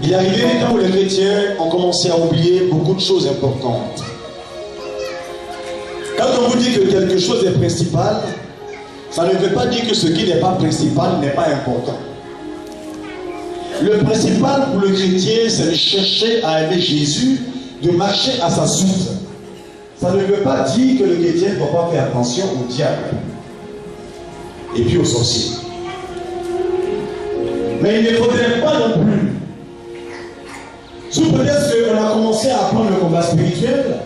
Il est arrivé un temps où les chrétiens ont commencé à oublier beaucoup de choses importantes. Quand on vous dit que quelque chose est principal, ça ne veut pas dire que ce qui n'est pas principal n'est pas important. Le principal pour le chrétien, c'est de chercher à aimer Jésus, de marcher à sa source. Ça ne veut pas dire que le chrétien ne doit pas faire attention au diable et puis aux sorciers. Mais il ne faudrait pas non plus, sous prétexte qu'on a commencé à apprendre le combat spirituel,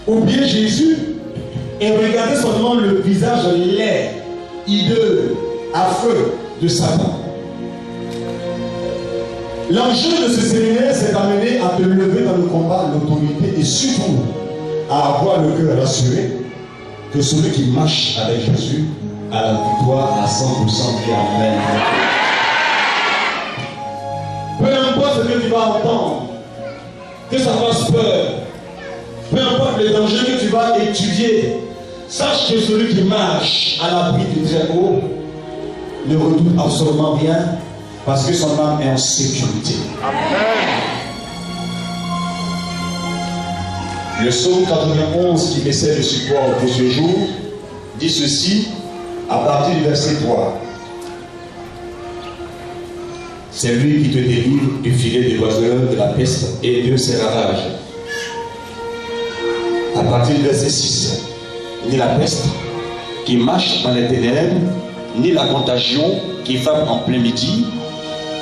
oublier Jésus et regarder seulement le visage laid, hideux, affreux de Satan. L'enjeu de ce séminaire, c'est d'amener à te lever dans le combat, l'autorité et surtout à avoir le cœur rassuré que celui qui marche avec Jésus a la victoire à 100% et amen. Peu importe ce que tu vas entendre, que ça fasse peur, peu importe les dangers que tu vas étudier, sache que celui qui marche à l'abri du très haut ne redoute absolument rien parce que son âme est en sécurité. Amen. Le psaume 91 qui essaie de support pour ce jour dit ceci à partir du verset 3. C'est lui qui te délivre du filet de l'oiseleur, de la peste et de ses ravages. À partir du verset 6, ni la peste qui marche dans les ténèbres, ni la contagion qui frappe en plein midi,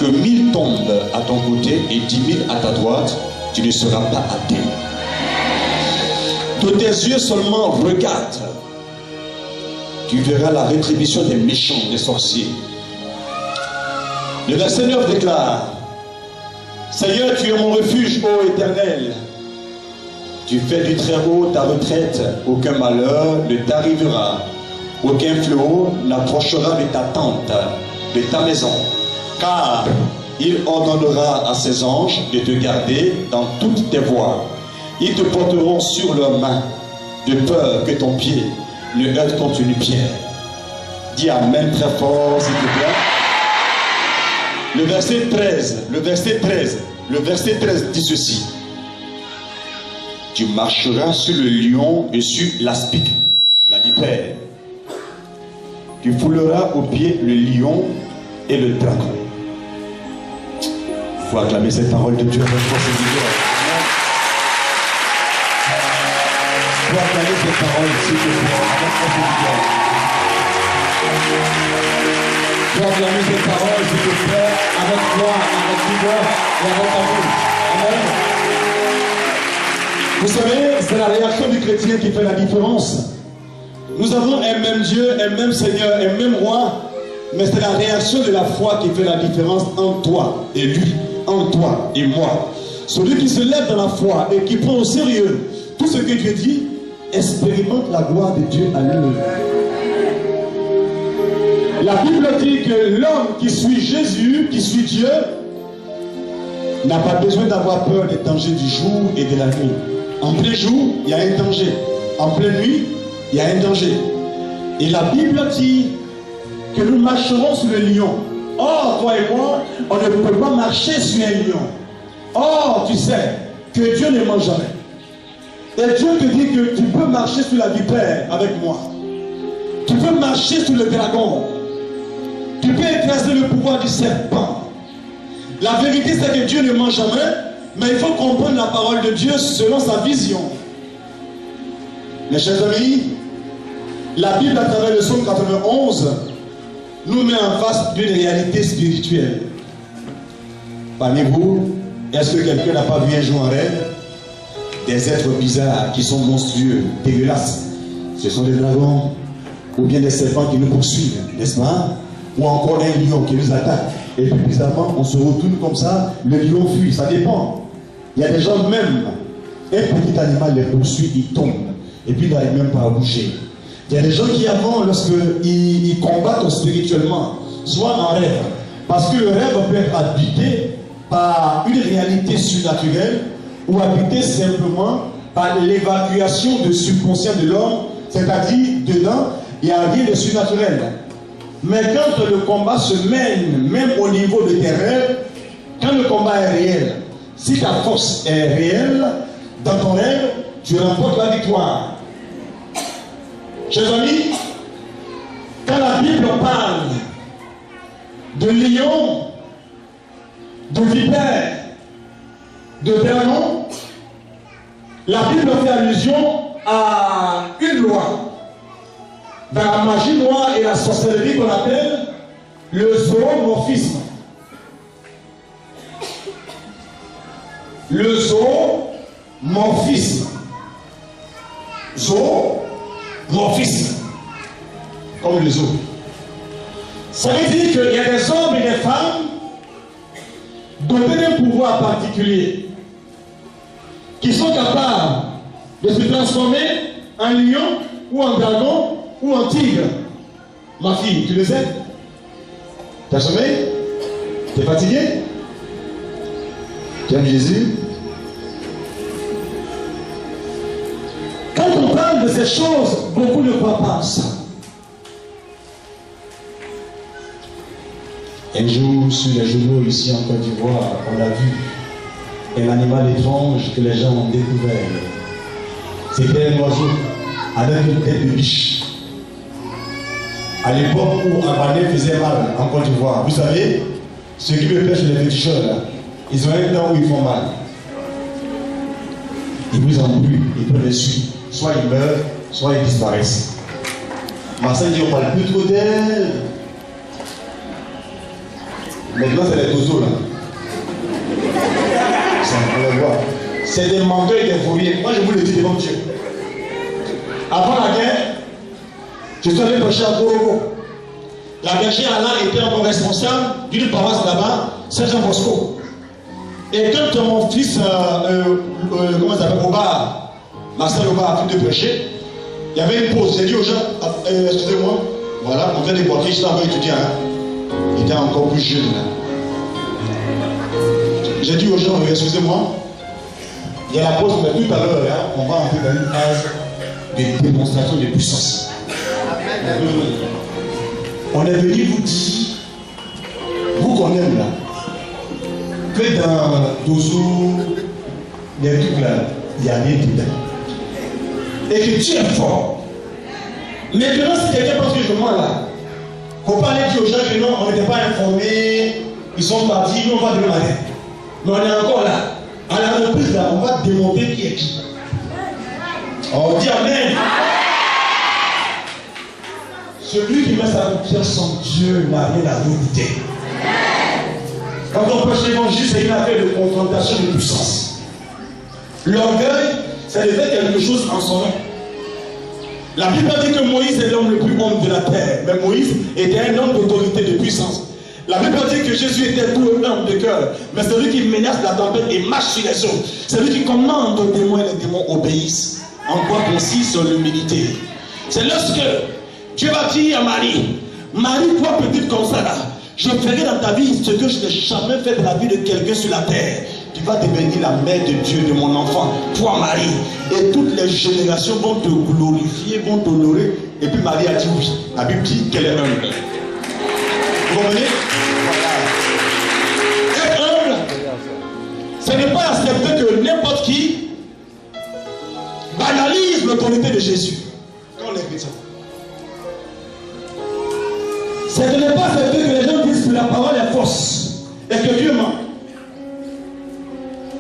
que 1000 tombent à ton côté et 10 000 à ta droite, tu ne seras pas atteint. De tes yeux seulement regarde, tu verras la rétribution des méchants, des sorciers. Le verset 9 déclare: Seigneur, tu es mon refuge, ô Éternel. Tu fais du très haut ta retraite, aucun malheur ne t'arrivera, aucun fléau n'approchera de ta tente, de ta maison, car il ordonnera à ses anges de te garder dans toutes tes voies. Ils te porteront sur leurs mains, de peur que ton pied ne heurte contre une pierre. Dis amen très fort, s'il te plaît. Le verset 13 dit ceci: Tu marcheras sur le lion et sur l'aspic, la vipère. Tu fouleras aux pieds le lion et le dragon. Il faut acclamer cette parole de Dieu avec force et vigueur. Il faut acclamer cette parole, s'il te plaît, avec force et vigueur. Il faut acclamer cette parole, s'il te plaît, avec foi, avec vigueur et avec amour. Amen. Vous savez, c'est la réaction du chrétien qui fait la différence. Nous avons un même Dieu, un même Seigneur, un même roi, mais c'est la réaction de la foi qui fait la différence entre toi et lui, entre toi et moi. Celui qui se lève dans la foi et qui prend au sérieux tout ce que Dieu dit, expérimente la gloire de Dieu à lui. La Bible dit que l'homme qui suit Jésus, qui suit Dieu, n'a pas besoin d'avoir peur des dangers du jour et de la nuit. En plein jour, il y a un danger. En pleine nuit, il y a un danger. Et la Bible dit que nous marcherons sur le lion. Or, toi et moi, on ne peut pas marcher sur un lion. Or, tu sais que Dieu ne ment jamais. Et Dieu te dit que tu peux marcher sur la vipère avec moi. Tu peux marcher sur le dragon. Tu peux écraser le pouvoir du serpent. La vérité, c'est que Dieu ne ment jamais, mais il faut comprendre la parole de Dieu selon sa vision. Mes chers amis, la Bible, à travers le psaume 91, nous met en face d'une réalité spirituelle. Parmi vous, est-ce que quelqu'un n'a pas vu un jour en rêve des êtres bizarres qui sont monstrueux, dégueulasses? Ce sont des dragons ou bien des serpents qui nous poursuivent, n'est-ce pas? Ou encore un lion qui nous attaque. Et puis bizarrement, on se retourne comme ça, le lion fuit, ça dépend. Il y a des gens même, un petit animal les poursuit, ils tombent. Et puis ils n'arrivent même pas à bouger. Il y a des gens qui avant, lorsqu'ils combattent spirituellement, soit en rêve, parce que le rêve peut être habité par une réalité surnaturelle ou habité simplement par l'évacuation du subconscient de l'homme, c'est-à-dire dedans, il n'y a rien de surnaturel. Mais quand le combat se mène, même au niveau de tes rêves, quand le combat est réel, si ta force est réelle, dans ton rêve, tu remportes la victoire. Chers amis, quand la Bible parle de lion, de vipère, de dragon, la Bible fait allusion à une loi dans la magie noire et la sorcellerie qu'on appelle le zoomorphisme. Le zoomorphisme. Zoomorphisme. Comme le zoo. Ça veut dire qu'il y a des hommes et des femmes dotés d'un pouvoir particulier qui sont capables de se transformer en lion ou en dragon ou en tigre. Ma fille, tu le sais? T'as sommeil? T'es fatigué? Tu aimes Jésus? Quand on parle de ces choses, beaucoup ne croient pas à ça. Un jour, sur les journaux ici en Côte d'Ivoire, on a vu un animal étrange que les gens ont découvert. C'était un oiseau avec une tête de biche. À l'époque où Abané faisait mal en Côte d'Ivoire, vous savez, ceux qui me pêchent les féticheurs, là, ils ont un temps où ils font mal. Ils vous embrouillent, ils peuvent les suivre. Soit ils meurent, soit ils disparaissent. Marcel dit on ne parle plus trop d'elle. Maintenant c'est les tosos là. Ça, on va voir. C'est des mangueurs et des fourriers. Moi je vous le dis devant Dieu. Avant la guerre, je suis allé pêcher à Korogo. La bergère Alain était encore responsable d'une paroisse là-bas, Saint-Jean Bosco. Et quand mon fils, comment ça s'appelle, Obar, Marcel Obar a fini de pêcher, il y avait une pause. J'ai dit aux gens, excusez-moi, voilà, on vient de boiter, je suis encore étudiant. Hein. Il était encore plus jeune. Là. J'ai dit aux gens, excusez-moi, il y a la pause, mais tout à l'heure, hein, on va entrer dans une phase de démonstration de puissance. On est venu vous dire, vous qu'on aime là, que dans Dozo, les trucs là, il y a rien dedans. Et que tu es fort. Maintenant, si quelqu'un pense que je mens là, faut pas aller dire aux gens que non, on n'était pas informés, ils sont partis, nous on va demain matin. Mais on est encore là. À la reprise là, on va démontrer qui est qui. On dit Amen. Celui qui met sa confiance en Dieu n'a rien à redouter. Quand on prêche l'évangile, c'est une affaire de confrontation de puissance. L'orgueil, c'est de faire quelque chose en son nom. La Bible dit que Moïse est l'homme le plus homme de la terre. Mais Moïse était un homme d'autorité, de puissance. La Bible dit que Jésus était tout homme de cœur. Mais celui qui menace la tempête et marche sur les eaux. Celui qui commande aux démons et les démons obéissent. En quoi consiste l'humilité? C'est lorsque Dieu va dire à Marie, Marie, toi petite comme ça là, je ferai dans ta vie ce que je n'ai jamais fait de la vie de quelqu'un sur la terre. Tu vas devenir la mère de Dieu, de mon enfant, toi Marie. Et toutes les générations vont te glorifier, vont t'honorer. Et puis Marie a dit oui. La Bible dit qu'elle est humble. Vous comprenez? Voilà. Être humble, ce n'est pas accepter que n'importe qui banalise l'autorité de Jésus. Quand on est chrétien. Ce n'est pas accepter que les gens disent que la parole est fausse et que Dieu ment.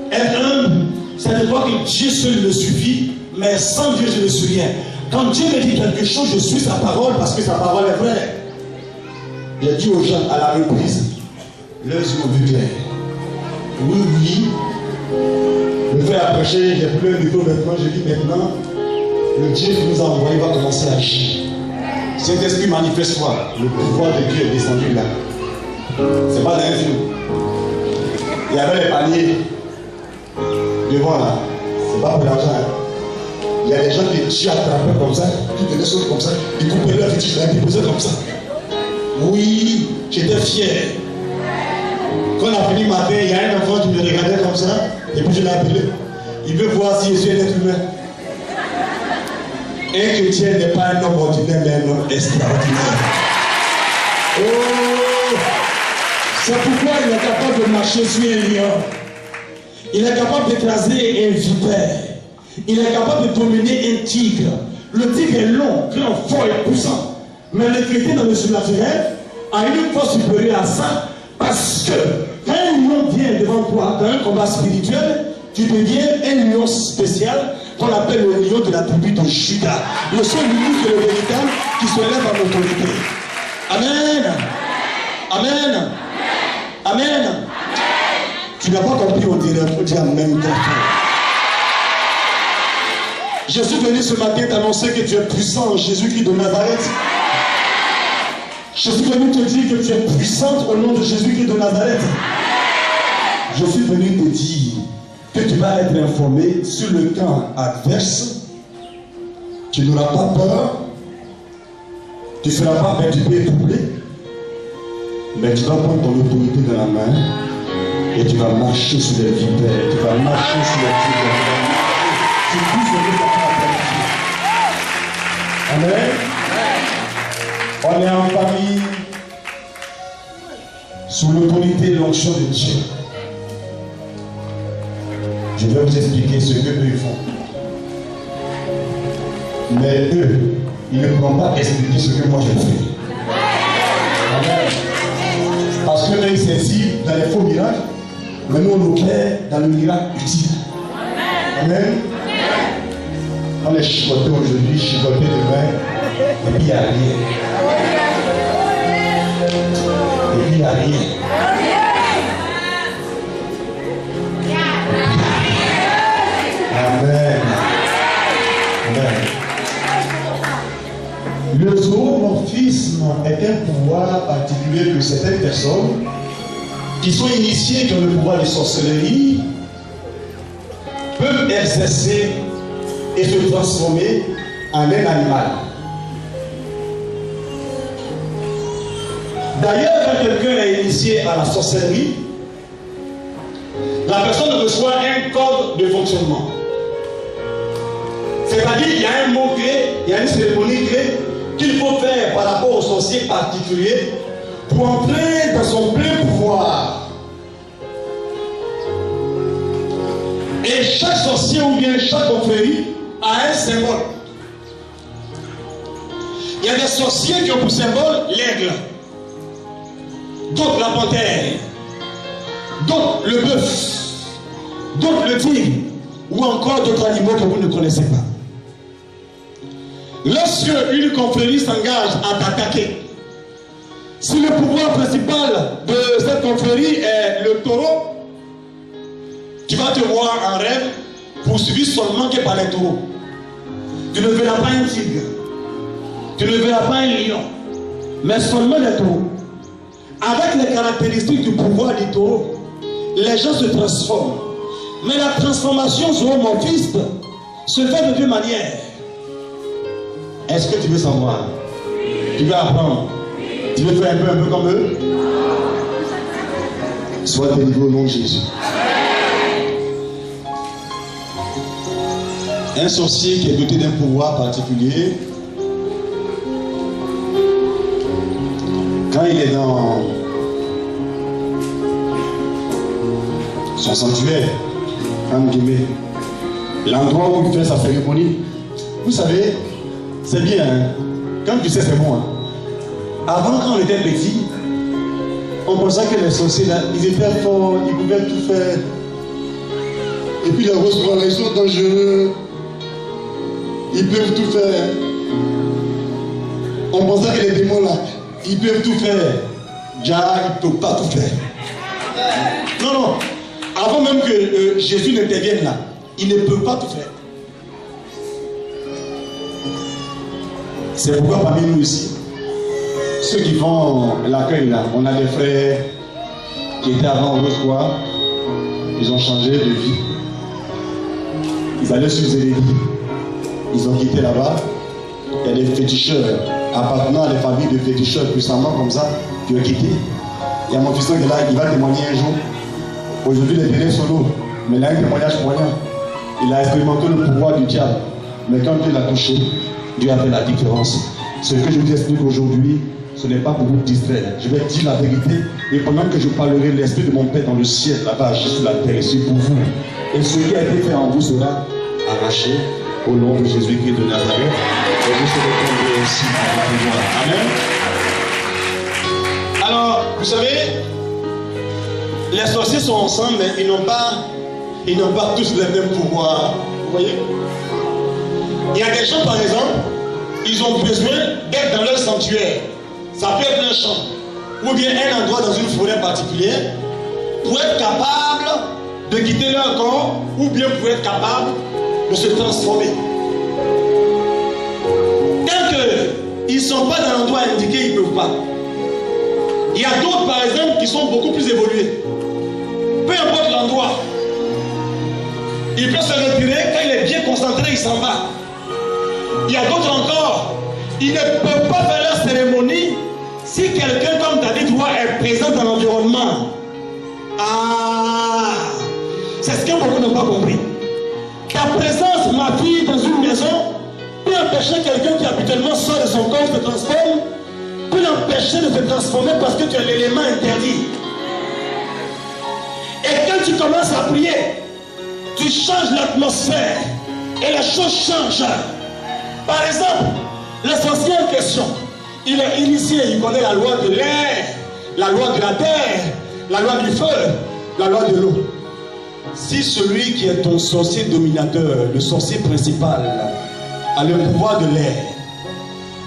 Être humble, c'est de voir que Dieu seul me suffit, mais sans Dieu je ne suis rien. Quand Dieu me dit quelque chose, je suis sa parole parce que sa parole est vraie. J'ai dit aux gens à la reprise, leurs yeux ont vu clair. Oui, oui. Le frère a prêché, j'ai pris le micro maintenant, je dis maintenant, le Dieu qui nous a envoyé va commencer à agir. Cet esprit manifeste-toi. Le pouvoir de Dieu est descendu là. C'est pas dans un film. Il y avait les paniers devant là. C'est pas pour l'argent. Hein. Il y a des gens qui tu attrapaient comme ça, qui tenaient sur comme ça, ils coupaient leur fétiche là, ils posaient comme ça. Oui, j'étais fier. Quand on a fini matin, il y a un enfant qui me regardait comme ça, et puis je l'ai appelé. Il veut voir si je suis un être humain. Un chrétien n'est pas un homme ordinaire, mais un homme extraordinaire. Oh, c'est pourquoi il est capable de marcher. Jésus est lion. Il est capable d'écraser un vipère. Il est capable de dominer un tigre. Le tigre est long, grand, fort et puissant. Mais le chrétien dans le surnaturel a une force supérieure à ça, parce que quand un lion vient devant toi dans un combat spirituel, tu deviens un lion spécial qu'on appelle le lion de la tribu de Juda. Le seul ministre de le véritable qui se lève en autorité. Amen. Amen. Amen. Tu n'as pas compris, on dirait, il faut dire Amen. Je suis venu ce matin t'annoncer que tu es puissant en Jésus-Christ de Nazareth. Je suis venu te dire que tu es puissante au nom de Jésus-Christ de Nazareth. Je suis venu te dire que tu vas être informé sur le camp adverse. Tu n'auras pas peur. Tu ne seras pas perturbé et troublé. Mais tu vas prendre ton autorité dans la main et tu vas marcher sur les vipères. Tu vas marcher sur les tigres. Tu puisses donner ta part. Amen. On est en famille sous l'autorité et l'onction de Dieu. Je vais vous expliquer ce que eux ils font. Mais eux, ils ne pourront pas expliquer ce que moi je fais. Amen. Parce que eux ils s'inscrivent dans les faux miracles, mais nous on opère dans le miracle utile. Amen. On est chicoté aujourd'hui, chicoté demain, et puis il n'y a rien. Et puis il n'y a rien. Amen. Amen. Le zoomorphisme est un pouvoir particulier que certaines personnes qui sont initiées dans le pouvoir de sorcellerie peuvent exercer et se transformer en un animal. D'ailleurs, quand quelqu'un est initié à la sorcellerie, la personne reçoit un code de fonctionnement. C'est-à-dire qu'il y a un mot clé, il y a une cérémonie clé qu'il faut faire par rapport au sorcier particulier pour entrer dans son plein pouvoir. Et chaque sorcier ou bien chaque confrérie a un symbole. Il y a des sorciers qui ont pour symbole l'aigle, d'autres la panthère, d'autres le bœuf, d'autres le tigre, ou encore d'autres animaux que vous ne connaissez pas. Lorsque une confrérie s'engage à t'attaquer, si le pouvoir principal de cette confrérie est le taureau, tu vas te voir en rêve poursuivi seulement que par les taureaux. Tu ne verras pas un tigre, tu ne verras pas un lion, mais seulement les taureaux. Avec les caractéristiques du pouvoir du taureau, les gens se transforment. Mais la transformation zoomorphiste se fait de deux manières. Est-ce que tu veux savoir? Tu veux apprendre? Tu veux faire un peu comme eux? Sois délivré au nom de Jésus. Un sorcier qui est doté d'un pouvoir particulier, quand il est dans son sanctuaire, l'endroit où il fait sa cérémonie, vous savez, c'est bien, hein? Quand tu sais c'est bon. Hein? Avant, quand on était petit, on pensait que les sorciers là, ils étaient forts, ils pouvaient tout faire. Et puis les roses noires, ils sont dangereux. Ils peuvent tout faire. On pensait que les démons là, ils peuvent tout faire. Déjà, ils ne peuvent pas tout faire. Non, non. Avant même que Jésus n'intervienne là, ils ne peuvent pas tout faire. C'est pourquoi parmi nous ici, ceux qui font l'accueil là, on a des frères qui étaient avant au Rose-Croix, ils ont changé de vie. Ils allaient sur Zélédie. Ils ont quitté là-bas. Il y a des féticheurs appartenant à des familles de féticheurs puissamment comme ça qui ont quitté. Il y a mon fils qui est là, il va témoigner un jour. Aujourd'hui, les délais sont lourds, mais il a un témoignage poignant. Il a expérimenté le pouvoir du diable. Mais quand Dieu l'a touché, Dieu a fait la différence. Ce que je vous explique aujourd'hui, ce n'est pas pour vous distraire. Je vais dire la vérité et pendant que je parlerai, l'Esprit de mon Père dans le ciel, là-bas, agit sur la terre, c'est pour vous. Et ce qui a été fait en vous sera arraché au nom de Jésus-Christ de Nazareth. Et vous serez tombés aussi par la gloire. Amen. Alors, vous savez, les sorciers sont ensemble, mais ils n'ont pas tous les mêmes pouvoirs. Vous voyez? Il y a des gens, par exemple, ils ont besoin d'être dans leur sanctuaire. Ça peut être un champ, ou bien un endroit dans une forêt particulière, pour être capable de quitter leur corps, ou bien pour être capable de se transformer. Tant qu'ils ne sont pas dans l'endroit indiqué, ils ne peuvent pas. Il y a d'autres, par exemple, qui sont beaucoup plus évolués. Peu importe l'endroit, il peut se retirer, quand il est bien concentré, il s'en va. Il y a d'autres encore, ils ne peuvent pas faire leur cérémonie si quelqu'un comme David Roi est présent dans l'environnement. Ah, c'est ce que beaucoup n'ont pas compris. Ta présence, ma fille, dans une maison peut empêcher quelqu'un qui habituellement sort de son corps se transforme, peut l'empêcher de se transformer parce que tu as l'élément interdit. Et quand tu commences à prier, tu changes l'atmosphère et les choses changent. Par exemple, le sorcier en question, il est initié, il connaît la loi de l'air, la loi de la terre, la loi du feu, la loi de l'eau. Si celui qui est ton sorcier dominateur, le sorcier principal, a le pouvoir de l'air,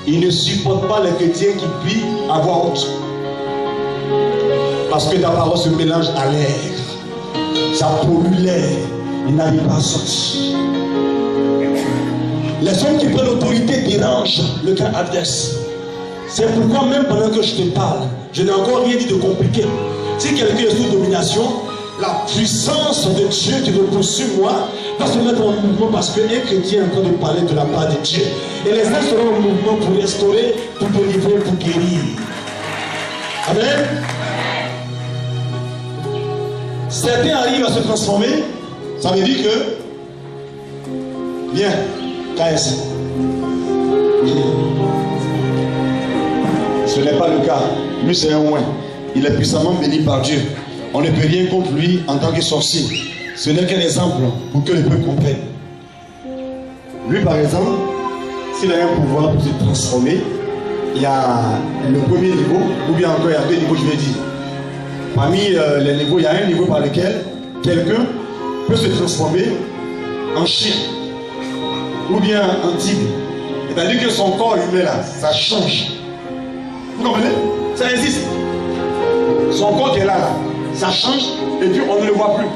il ne supporte pas les chrétiens qui prient à voix haute. Parce que ta parole se mélange à l'air. Ça pollue l'air. Il n'arrive pas à sortir. Les hommes qui prennent l'autorité dérangent le camp adverse. C'est pourquoi même pendant que je te parle, je n'ai encore rien dit de compliqué. Si quelqu'un est sous domination, la puissance de Dieu qui repose sur moi va se mettre en mouvement parce qu'un chrétien est en train de parler de la part de Dieu. Et les uns seront en mouvement pour restaurer, pour délivrer, pour guérir. Amen. Certains arrivent à se transformer. Ça veut dire que, viens, KS. Ce n'est pas le cas. Lui, c'est un oint. Il est puissamment béni par Dieu. On ne peut rien contre lui en tant que sorcier. Ce n'est qu'un exemple pour que le peuple comprenne. Lui, par exemple, s'il a un pouvoir pour se transformer, il y a le premier niveau, ou bien encore il y a deux niveaux, je vais dire. Parmi les niveaux, il y a un niveau par lequel quelqu'un peut se transformer en chien ou bien en tigre. C'est-à-dire que son corps humain là, ça change. Vous comprenez? Ça existe. Son corps qui est là, ça change et puis on ne le voit plus.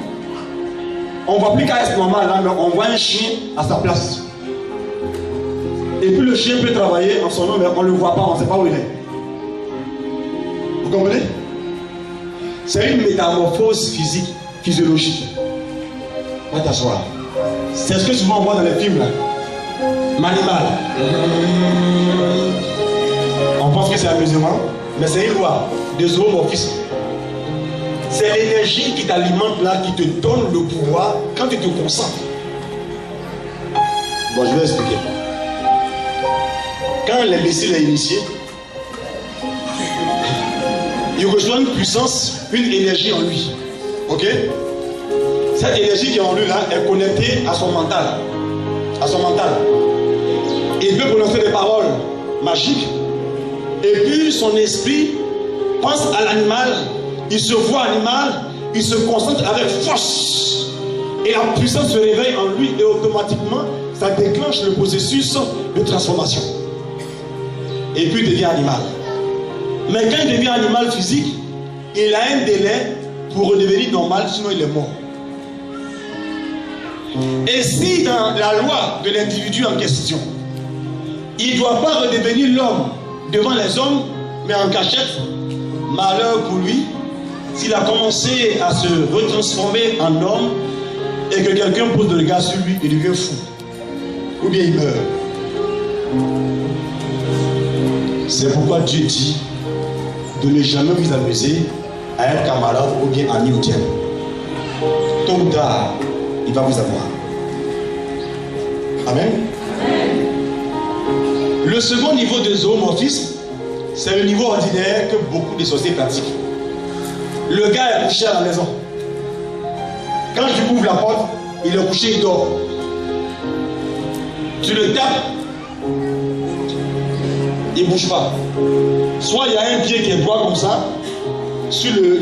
On ne voit plus KS normal là, mais on voit un chien à sa place. Et puis le chien peut travailler en son nom, mais on ne le voit pas, on ne sait pas où il est. Vous comprenez? C'est une métamorphose physique, physiologique. Va t'asseoir. C'est ce que souvent on voit dans les films là. Manimal. On pense que c'est amusement, mais c'est une loi de zoomorphisme. C'est l'énergie qui t'alimente là, qui te donne le pouvoir quand tu te concentres. Bon, je vais expliquer. Quand l'imbécile est initié, il reçoit une puissance, une énergie en lui. Ok? Cette énergie qui est en lui là est connectée à son mental. À son mental. Il peut prononcer des paroles magiques. Et puis son esprit pense à l'animal. Il se voit animal. Il se concentre avec force. Et la puissance se réveille en lui. Et automatiquement, ça déclenche le processus de transformation. Et puis il devient animal. Mais quand il devient animal physique, il a un délai pour redevenir normal, sinon il est mort. Et si dans la loi de l'individu en question, il ne doit pas redevenir l'homme devant les hommes, mais en cachette, malheur pour lui, s'il a commencé à se retransformer en homme et que quelqu'un pose le regard sur lui, il devient fou. Ou bien il meurt. C'est pourquoi Dieu dit de ne jamais vous amuser à un camarade ou bien ami au diable. Tôt ou tard, il va vous avoir. Amen. Le second niveau de zoomorphisme, C'est le niveau ordinaire que beaucoup de sociétés pratiquent. Le gars est couché à la maison. Quand tu ouvres la porte, il est couché, il dort. Tu le tapes, il ne bouge pas. Soit il y a un pied qui est droit comme ça, sur le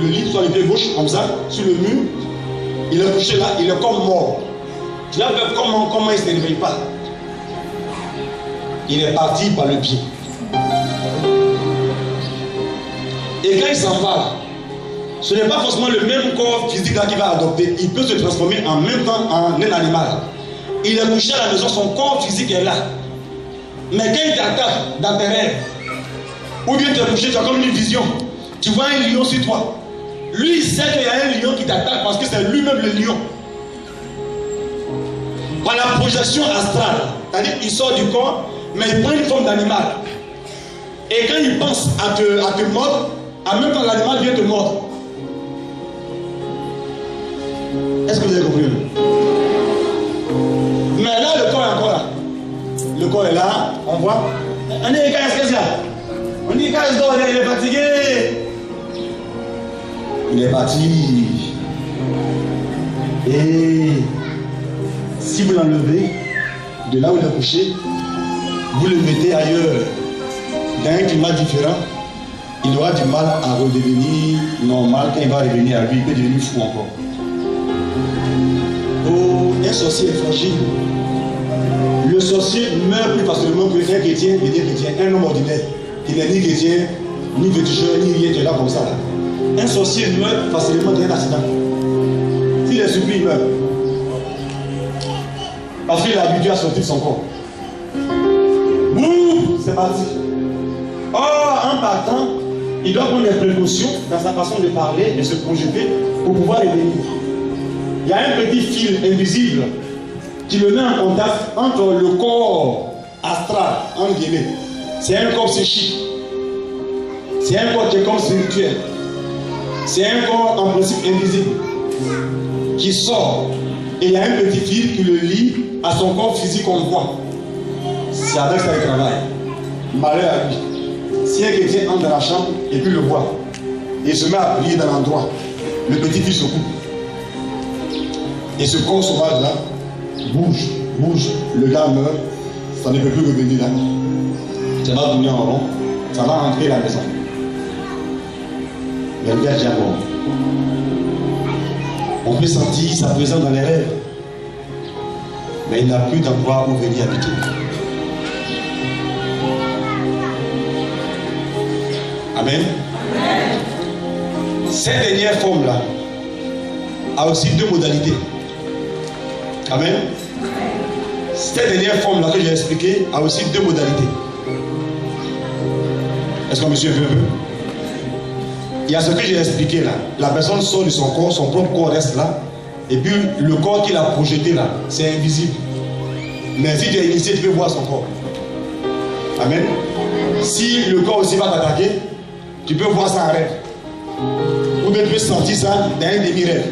lit, soit le pied gauche comme ça, sur le mur. Il est couché là, il est comme mort. Tu l'as vu comment il ne se réveille pas. Il est parti par le pied. Et quand il s'en va, ce n'est pas forcément le même corps physique là qu'il va adopter. Il peut se transformer en même temps en un animal. Il est couché à la maison, son corps physique est là. Mais quand il t'attaque dans tes rêves, ou bien tu es couché, tu as comme une vision. Tu vois un lion sur toi. Lui, il sait qu'il y a un lion qui t'attaque parce que c'est lui-même le lion. Par la projection astrale, c'est-à-dire qu'il sort du corps, mais il prend une forme d'animal. Et quand il pense à te mordre, en même temps l'animal vient te mordre. Est-ce que vous avez compris? Mais là, le corps est encore là. Le corps est là, on voit. On dit, qu'est-ce que c'est là? On dit, qu'est-ce que il est fatigué. Il est parti. Et si vous l'enlevez de là où il est couché, vous le mettez ailleurs, dans un climat différent, il aura du mal à redevenir normal. Quand il va revenir à lui, il peut devenir fou encore. Oh, un sorcier est fragile. Le sorcier meurt plus facilement qu'un chrétien, un homme ordinaire. Il n'est ni chrétien, ni féticheur, ni rien, tu es là comme ça. Là. Un sorcier meurt facilement d'un accident. S'il est surpris, il meurt. Parce qu'il est habitué à sortir de son corps. Boum, c'est parti. Or, en partant, il doit prendre des précautions dans sa façon de parler, de se projeter pour pouvoir revenir. Il y a un petit fil invisible qui le met en contact entre le corps astral, entre guillemets. C'est un corps psychique. C'est un corps qui est comme spirituel. C'est un corps en principe invisible qui sort. Et il y a un petit fil qui le lie à son corps physique qu'on voit. C'est avec ça qu'il travaille. Malheur à lui. Si un chrétien entre dans la chambre et puis le voit, et se met à prier dans l'endroit, le petit fils se coupe. Et ce corps sauvage là bouge, le gars meurt, ça ne peut plus revenir là. Ça va tourner en rond, ça va rentrer à la maison. Mais le gars est déjà mort. On peut sentir sa présence dans les rêves, mais il n'a plus d'endroit où venir habiter. Amen. Cette dernière forme-là a aussi deux modalités. Amen. Cette dernière forme-là que j'ai expliquée a aussi deux modalités. Est-ce que monsieur veut? Il y a ce que j'ai expliqué là. La personne sort de son corps, son propre corps reste là. Et puis le corps qu'il a projeté là, c'est invisible. Mais si tu es initié, tu peux voir son corps. Amen. Si le corps aussi va t'attaquer, tu peux voir ça en rêve. Ou bien tu peux sentir ça dans un demi-rêve.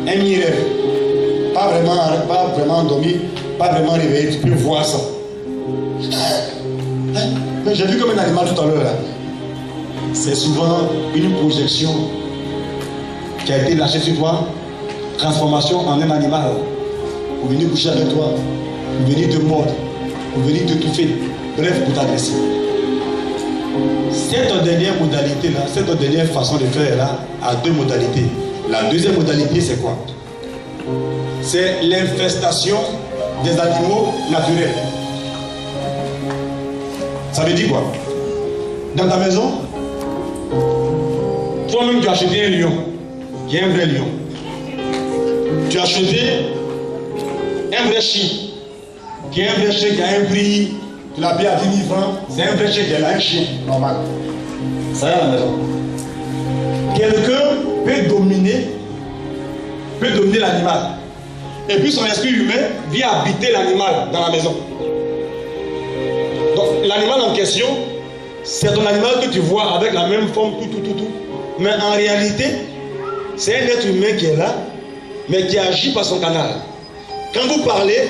Un mi-rêve. Pas vraiment endormi, pas vraiment réveillé, tu peux voir ça. Mais j'ai vu comme un animal tout à l'heure là. C'est souvent une projection qui a été lâchée sur toi, transformation en un animal. Pour venir coucher avec toi, pour venir te mordre, pour venir te touffer, bref, pour t'agresser. Cette dernière modalité là, cette dernière façon de faire là, a deux modalités. La deuxième modalité, c'est quoi? C'est l'infestation des animaux naturels. Ça veut dire quoi? Dans ta maison, toi-même tu as acheté un lion, qui est un vrai lion. Tu as acheté un vrai chien, qui est un vrai chien qui a un prix, tu l'as payé à 10 000 francs, c'est un vrai chien qui a un chien normal. Ça y est à la maison. Quelqu'un peut dominer l'animal. Et puis son esprit humain vient habiter l'animal dans la maison. Donc l'animal en question, c'est ton animal que tu vois avec la même forme, tout. Mais en réalité, c'est un être humain qui est là, mais qui agit par son canal. Quand vous parlez,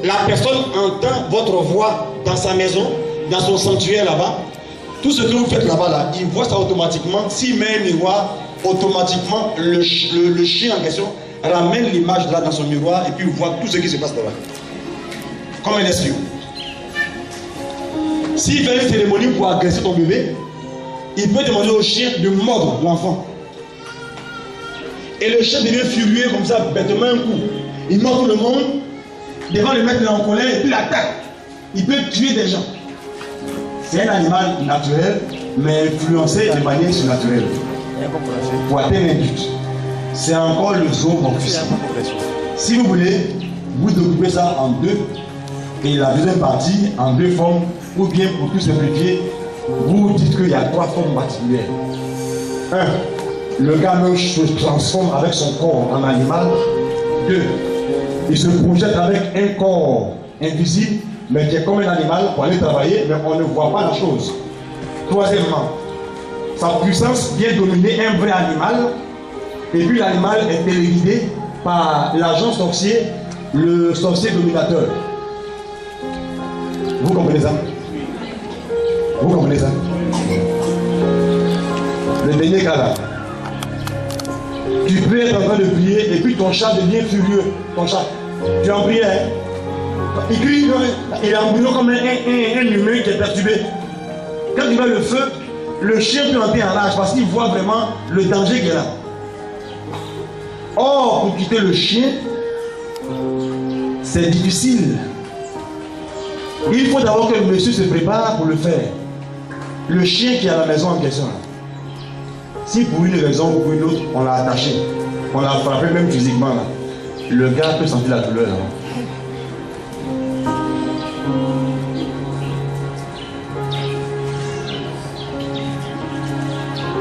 la personne entend votre voix dans sa maison, dans son sanctuaire là-bas, tout ce que vous faites là-bas, là, il voit ça automatiquement. S'il met un miroir, automatiquement, le chien en question ramène l'image là dans son miroir et puis voit tout ce qui se passe là-bas. Comme un espion. S'il fait une cérémonie pour agresser ton bébé, il peut demander au chien de mordre l'enfant. Et le chien devient furieux comme ça, bêtement un coup. Il mord tout le monde, devant le mettre en colère et puis l'attaque. Il peut tuer des gens. C'est un animal naturel, mais influencé de manière surnaturelle. Pour atteindre un but. C'est encore le zoomorphisme. Si vous voulez, vous découpez ça en deux, et la deuxième partie en deux formes, ou bien pour tout simplifier, vous dites qu'il y a trois formes particulières. 1. Le gars se transforme avec son corps en animal. 2. Il se projette avec un corps invisible, mais qui est comme un animal pour aller travailler, mais on ne voit pas la chose. Troisièmement, sa puissance vient dominer un vrai animal, et puis l'animal est téléguidé par l'agent sorcier, le sorcier dominateur. Vous comprenez ça? Vous comprenez ça? Le dernier cas là. Tu peux être en train de prier et puis ton chat devient furieux. Ton chat. Tu es en prière. Il crie, il est en bouillon comme un humain qui est perturbé. Quand il met le feu, le chien peut entrer en rage parce qu'il voit vraiment le danger qu'il est là. Or, pour quitter le chien, c'est difficile. Il faut d'abord que le monsieur se prépare pour le faire. Le chien qui est à la maison en question, si pour une raison ou pour une autre, on l'a attaché, on l'a frappé même physiquement, là, le gars peut sentir la douleur. Là.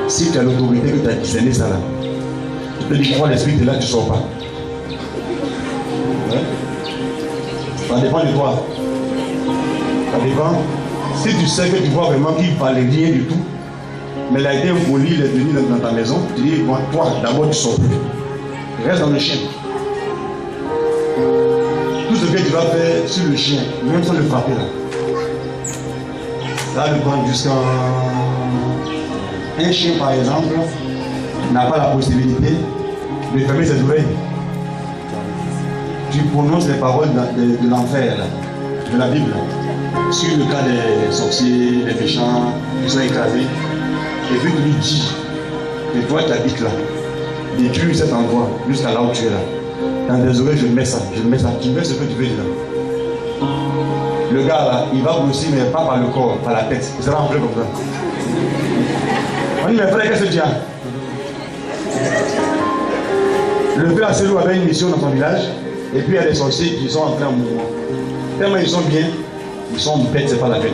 Si tu as l'autorité que tu as discerné ça là, tu te dis, moi l'esprit est là, tu ne sors pas. Ouais. Ça dépend de toi. Ça dépend. Si tu sais que tu vois vraiment qu'il ne parlait rien du tout, mais il a été volé, il est venu dans ta maison, tu dis, moi, toi, d'abord tu sors plus. Reste dans le chien. Tout ce que tu vas faire sur le chien, même sans le frapper là, ça va le prendre jusqu'à... Un chien par exemple n'a pas la possibilité de fermer ses oreilles. Tu prononces les paroles de l'enfer, de la Bible, sur le cas des sorciers, des méchants, qui sont écrasés. Et puis tu lui dis, et toi qui habites là, détruis cet endroit jusqu'à là où tu es là. Dans tes oreilles, je mets ça, tu mets ce que tu veux dedans. Le gars là, il va grossir, mais pas par le corps, par la tête. Il sera en plein comme ça. On dit, mes frères, qu'est-ce que tu as? Le frère Célou avait une mission dans son village, et puis il y a des sorciers qui sont entrés en mouvement. Tellement ils sont bien, ils sont bêtes, c'est pas la peine.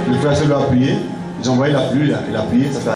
Le frère Célou a prié, ils ont envoyé la pluie, il a prié, ça fait